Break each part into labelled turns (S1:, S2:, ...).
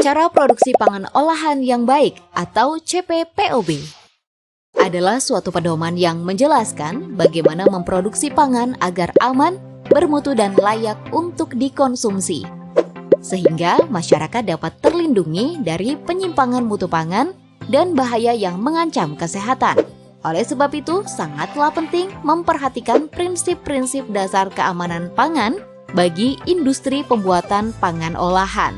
S1: Cara produksi pangan olahan yang baik atau CPPOB adalah suatu pedoman yang menjelaskan bagaimana memproduksi pangan agar aman, bermutu dan layak untuk dikonsumsi, sehingga masyarakat dapat terlindungi dari penyimpangan mutu pangan dan bahaya yang mengancam kesehatan. Oleh sebab itu, sangatlah penting memperhatikan prinsip-prinsip dasar keamanan pangan bagi industri pembuatan pangan olahan.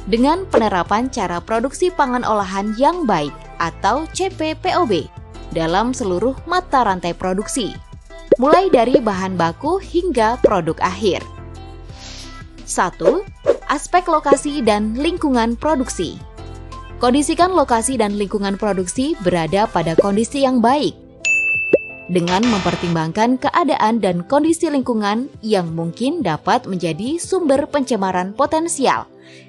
S1: Dengan penerapan cara produksi pangan olahan yang baik atau CPPOB dalam seluruh mata rantai produksi, mulai dari bahan baku hingga produk akhir. 1. Aspek lokasi dan lingkungan produksi. Kondisikan lokasi dan lingkungan produksi berada pada kondisi yang baik, dengan mempertimbangkan keadaan dan kondisi lingkungan yang mungkin dapat menjadi sumber pencemaran potensial,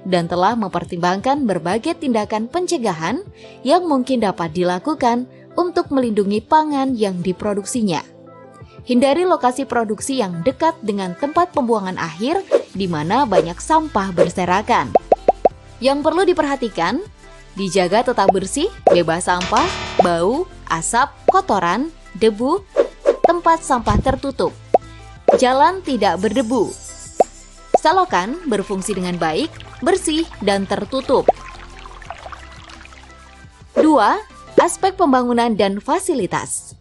S1: dan telah mempertimbangkan berbagai tindakan pencegahan yang mungkin dapat dilakukan untuk melindungi pangan yang diproduksinya. Hindari lokasi produksi yang dekat dengan tempat pembuangan akhir di mana banyak sampah berserakan. Yang perlu diperhatikan, dijaga tetap bersih, bebas sampah, bau, asap, kotoran, debu, tempat sampah tertutup. Jalan tidak berdebu. Selokan berfungsi dengan baik, bersih, dan tertutup. 2. Aspek pembangunan dan fasilitas.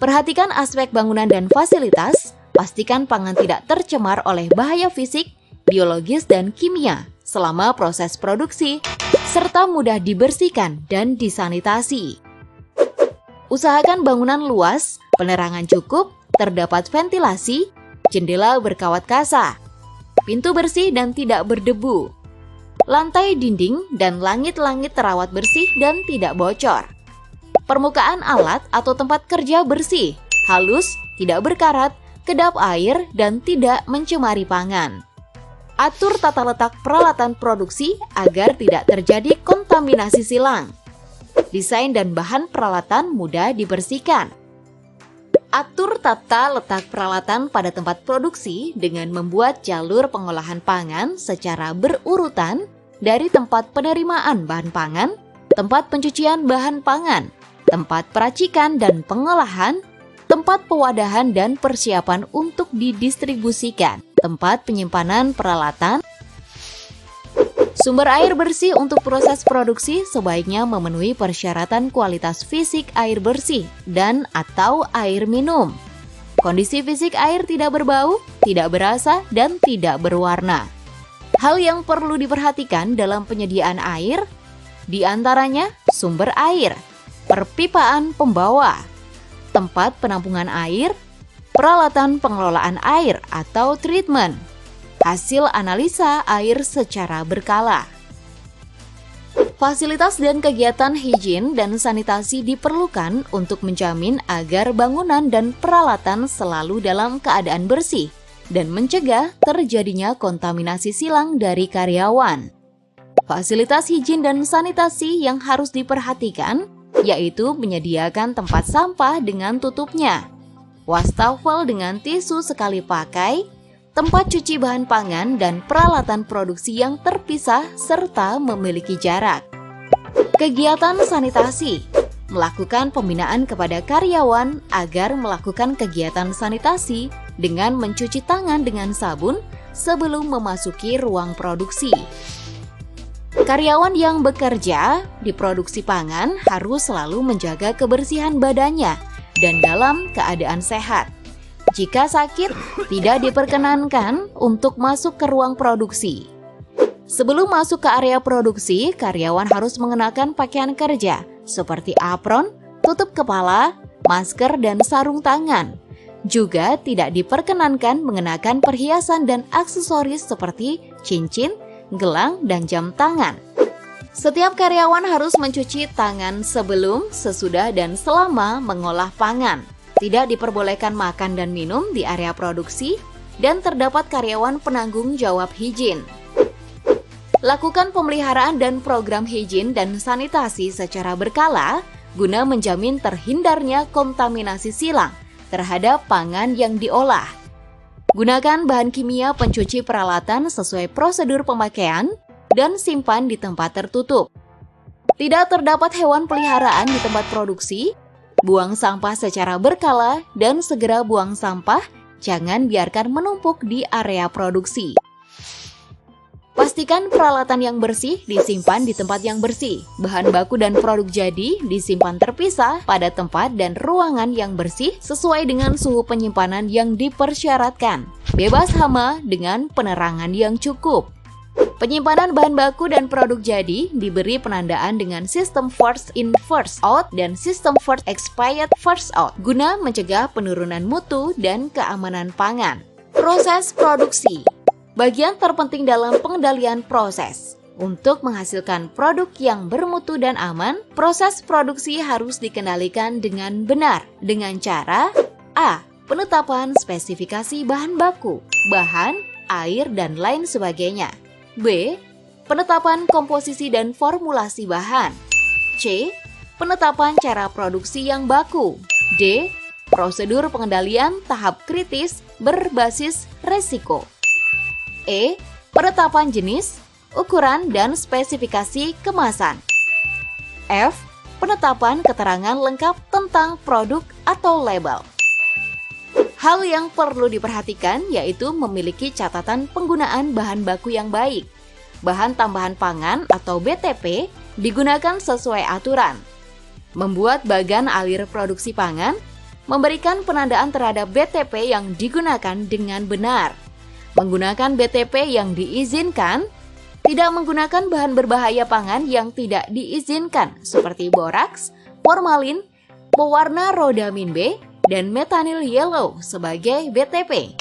S1: Perhatikan aspek bangunan dan fasilitas, pastikan pangan tidak tercemar oleh bahaya fisik, biologis, dan kimia selama proses produksi, serta mudah dibersihkan dan disanitasi. Usahakan bangunan luas, penerangan cukup, terdapat ventilasi, jendela berkawat kasa, pintu bersih dan tidak berdebu, lantai, dinding, dan langit-langit terawat bersih dan tidak bocor. Permukaan alat atau tempat kerja bersih, halus, tidak berkarat, kedap air, dan tidak mencemari pangan. Atur tata letak peralatan produksi agar tidak terjadi kontaminasi silang. Desain dan bahan peralatan mudah dibersihkan. Atur tata letak peralatan pada tempat produksi dengan membuat jalur pengolahan pangan secara berurutan dari tempat penerimaan bahan pangan, tempat pencucian bahan pangan, tempat peracikan dan pengolahan, tempat pewadahan dan persiapan untuk didistribusikan, tempat penyimpanan peralatan. Sumber air bersih untuk proses produksi sebaiknya memenuhi persyaratan kualitas fisik air bersih dan atau air minum. Kondisi fisik air tidak berbau, tidak berasa, dan tidak berwarna. Hal yang perlu diperhatikan dalam penyediaan air, diantaranya sumber air, perpipaan pembawa, tempat penampungan air, peralatan pengelolaan air atau treatment, hasil analisa air secara berkala. Fasilitas dan kegiatan higien dan sanitasi diperlukan untuk menjamin agar bangunan dan peralatan selalu dalam keadaan bersih dan mencegah terjadinya kontaminasi silang dari karyawan. Fasilitas higien dan sanitasi yang harus diperhatikan yaitu menyediakan tempat sampah dengan tutupnya, wastafel dengan tisu sekali pakai, tempat cuci bahan pangan dan peralatan produksi yang terpisah serta memiliki jarak. Kegiatan sanitasi, melakukan pembinaan kepada karyawan agar melakukan kegiatan sanitasi dengan mencuci tangan dengan sabun sebelum memasuki ruang produksi. Karyawan yang bekerja di produksi pangan harus selalu menjaga kebersihan badannya dan dalam keadaan sehat. Jika sakit, tidak diperkenankan untuk masuk ke ruang produksi. Sebelum masuk ke area produksi, karyawan harus mengenakan pakaian kerja seperti apron, tutup kepala, masker, dan sarung tangan. Juga tidak diperkenankan mengenakan perhiasan dan aksesoris seperti cincin, gelang, dan jam tangan. Setiap karyawan harus mencuci tangan sebelum, sesudah, dan selama mengolah pangan. Tidak diperbolehkan makan dan minum di area produksi, dan terdapat karyawan penanggung jawab higien. Lakukan pemeliharaan dan program higien dan sanitasi secara berkala guna menjamin terhindarnya kontaminasi silang terhadap pangan yang diolah. Gunakan bahan kimia pencuci peralatan sesuai prosedur pemakaian dan simpan di tempat tertutup. Tidak terdapat hewan peliharaan di tempat produksi. Buang sampah secara berkala dan segera buang sampah, jangan biarkan menumpuk di area produksi. Pastikan peralatan yang bersih disimpan di tempat yang bersih. Bahan baku dan produk jadi disimpan terpisah pada tempat dan ruangan yang bersih sesuai dengan suhu penyimpanan yang dipersyaratkan. Bebas hama dengan penerangan yang cukup. Penyimpanan bahan baku dan produk jadi diberi penandaan dengan sistem first in first out dan sistem first expired first out guna mencegah penurunan mutu dan keamanan pangan. Proses produksi. Bagian terpenting dalam pengendalian proses. Untuk menghasilkan produk yang bermutu dan aman, proses produksi harus dikendalikan dengan benar dengan cara A. Penetapan spesifikasi bahan baku, bahan, air, dan lain sebagainya. B. Penetapan komposisi dan formulasi bahan. C. Penetapan cara produksi yang baku. D. Prosedur pengendalian tahap kritis berbasis resiko. E. Penetapan jenis, ukuran, dan spesifikasi kemasan. F. Penetapan keterangan lengkap tentang produk atau label. Hal yang perlu diperhatikan yaitu memiliki catatan penggunaan bahan baku yang baik. Bahan tambahan pangan atau BTP digunakan sesuai aturan. Membuat bagan alir produksi pangan, memberikan penandaan terhadap BTP yang digunakan dengan benar. Menggunakan BTP yang diizinkan, tidak menggunakan bahan berbahaya pangan yang tidak diizinkan seperti boraks, formalin, pewarna rodamin B, dan metanyl yellow sebagai BTP.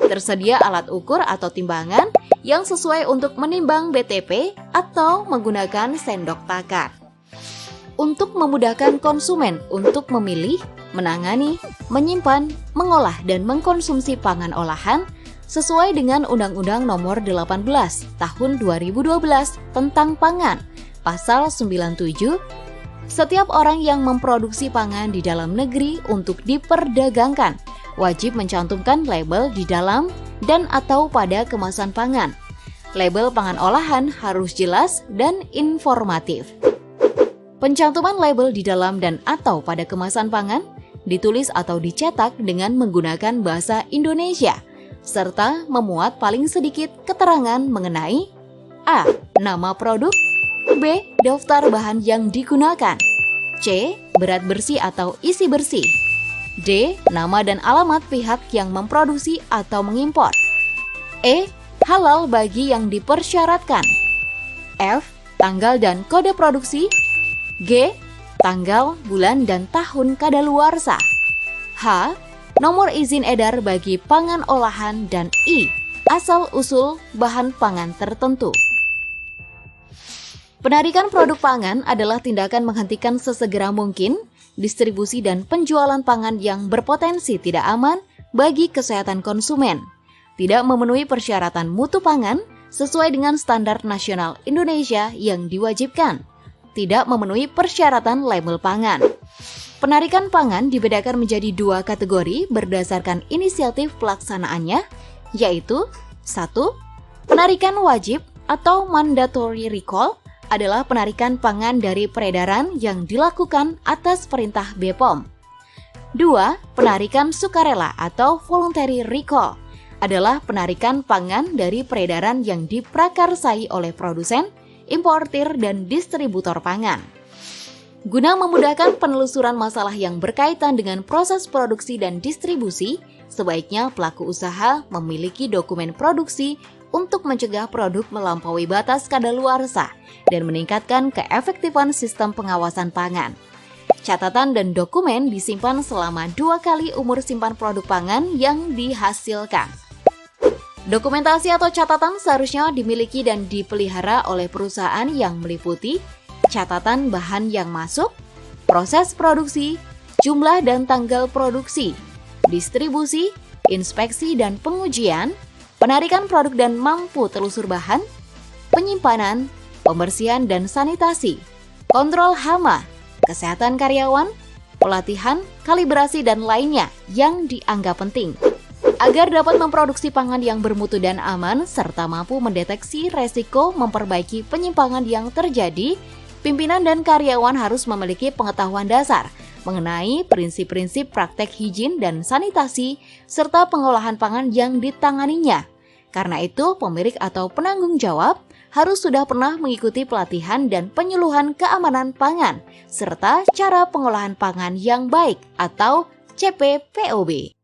S1: Tersedia alat ukur atau timbangan yang sesuai untuk menimbang BTP atau menggunakan sendok takar. Untuk memudahkan konsumen untuk memilih, menangani, menyimpan, mengolah, dan mengkonsumsi pangan olahan sesuai dengan Undang-Undang Nomor 18 Tahun 2012 tentang Pangan, Pasal 97, setiap orang yang memproduksi pangan di dalam negeri untuk diperdagangkan wajib mencantumkan label di dalam dan atau pada kemasan pangan. Label pangan olahan harus jelas dan informatif. Pencantuman label di dalam dan atau pada kemasan pangan ditulis atau dicetak dengan menggunakan bahasa Indonesia, serta memuat paling sedikit keterangan mengenai A. Nama produk, B. Daftar bahan yang digunakan, C. Berat bersih atau isi bersih, D. Nama dan alamat pihak yang memproduksi atau mengimpor, E. Halal bagi yang dipersyaratkan, F. Tanggal dan kode produksi, G. Tanggal, bulan, dan tahun kadaluarsa, H. Nomor izin edar bagi pangan olahan, dan I. Asal-usul bahan pangan tertentu. Penarikan produk pangan adalah tindakan menghentikan sesegera mungkin distribusi dan penjualan pangan yang berpotensi tidak aman bagi kesehatan konsumen, tidak memenuhi persyaratan mutu pangan sesuai dengan standar nasional Indonesia yang diwajibkan, tidak memenuhi persyaratan label pangan. Penarikan pangan dibedakan menjadi dua kategori berdasarkan inisiatif pelaksanaannya, yaitu 1. Penarikan wajib atau mandatory recall adalah penarikan pangan dari peredaran yang dilakukan atas perintah BPOM. 2. Penarikan sukarela atau voluntary recall adalah penarikan pangan dari peredaran yang diprakarsai oleh produsen, importir, dan distributor pangan. Guna memudahkan penelusuran masalah yang berkaitan dengan proses produksi dan distribusi, sebaiknya pelaku usaha memiliki dokumen produksi untuk mencegah produk melampaui batas kadaluarsa dan meningkatkan keefektifan sistem pengawasan pangan. Catatan dan dokumen disimpan selama 2 kali umur simpan produk pangan yang dihasilkan. Dokumentasi atau catatan seharusnya dimiliki dan dipelihara oleh perusahaan yang meliputi catatan bahan yang masuk, proses produksi, jumlah dan tanggal produksi, distribusi, inspeksi dan pengujian, penarikan produk dan mampu telusur bahan, penyimpanan, pembersihan dan sanitasi, kontrol hama, kesehatan karyawan, pelatihan, kalibrasi dan lainnya yang dianggap penting. Agar dapat memproduksi pangan yang bermutu dan aman, serta mampu mendeteksi resiko memperbaiki penyimpangan yang terjadi, pimpinan dan karyawan harus memiliki pengetahuan dasar mengenai prinsip-prinsip praktek higien dan sanitasi, serta pengolahan pangan yang ditanganinya. Karena itu, pemilik atau penanggung jawab harus sudah pernah mengikuti pelatihan dan penyuluhan keamanan pangan, serta cara pengolahan pangan yang baik atau CPPOB.